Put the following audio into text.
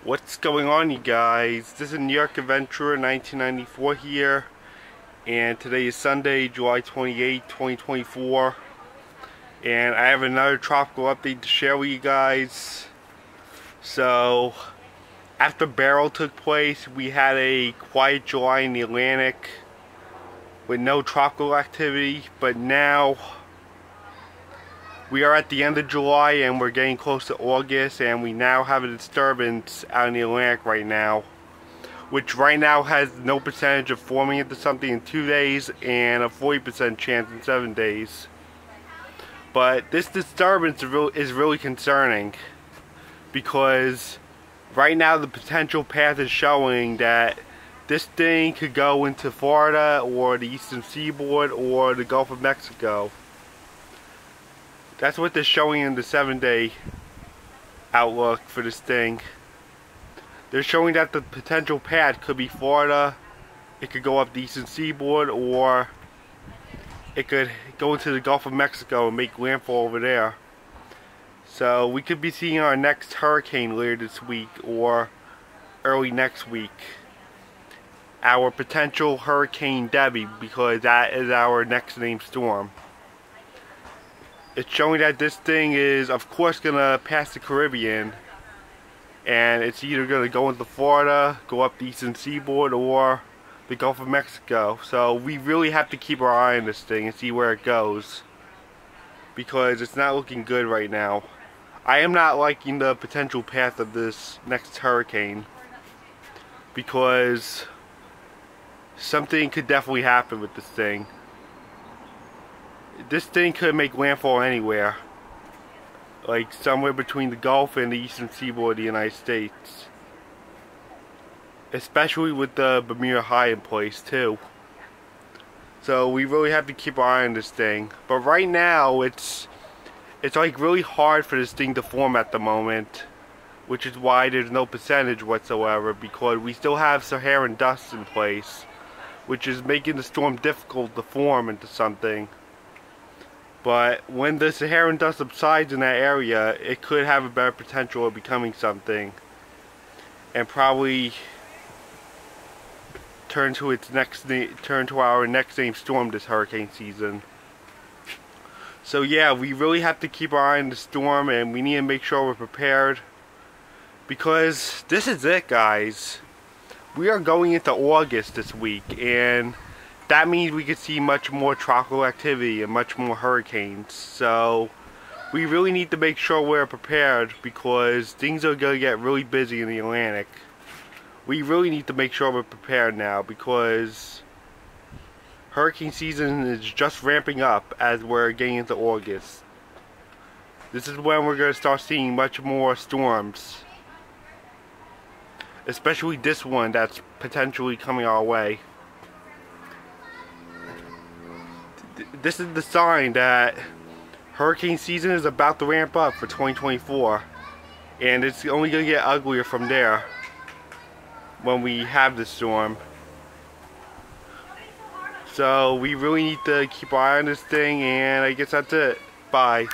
What's going on, you guys? This is New York Adventurer 1994 here, and today is Sunday, July 28, 2024, and I have another tropical update to share with you guys. So, after Beryl took place, we had a quiet July in the Atlantic with no tropical activity, but now we are at the end of July and we're getting close to August, and we now have a disturbance out in the Atlantic right now, which right now has no percentage of forming into something in 2 days and a 40% chance in 7 days. But this disturbance is really concerning, because right now the potential path is showing that this thing could go into Florida or the eastern seaboard or the Gulf of Mexico. That's what they're showing in the 7-day outlook for this thing. They're showing that the potential path could be Florida, it could go up the eastern seaboard, or it could go into the Gulf of Mexico and make landfall over there. So we could be seeing our next hurricane later this week or early next week. Our potential Hurricane Debbie, because that is our next named storm. It's showing that this thing is, of course, going to pass the Caribbean, and it's either going to go into Florida, go up the eastern seaboard, or the Gulf of Mexico. So we really have to keep our eye on this thing and see where it goes, because it's not looking good right now. I am not liking the potential path of this next hurricane, because something could definitely happen with this thing. This thing could make landfall anywhere, like somewhere between the Gulf and the eastern seaboard of the United States, especially with the Bermuda High in place too. So we really have to keep our eye on this thing. But right now it's like really hard for this thing to form at the moment, which is why there's no percentage whatsoever, because we still have Saharan dust in place, which is making the storm difficult to form into something. But when the Saharan dust subsides in that area, it could have a better potential of becoming something, and probably turn to our next named storm this hurricane season. So yeah, we really have to keep our eye on the storm, and we need to make sure we're prepared, because this is it, guys. We are going into August this week, and that means we could see much more tropical activity and much more hurricanes. So we really need to make sure we're prepared, because things are going to get really busy in the Atlantic. We really need to make sure we're prepared now, because hurricane season is just ramping up as we're getting into August. This is when we're going to start seeing much more storms, especially this one that's potentially coming our way. This is the sign that hurricane season is about to ramp up for 2024, and it's only going to get uglier from there when we have the storm. So we really need to keep our eye on this thing, and I guess that's it. Bye.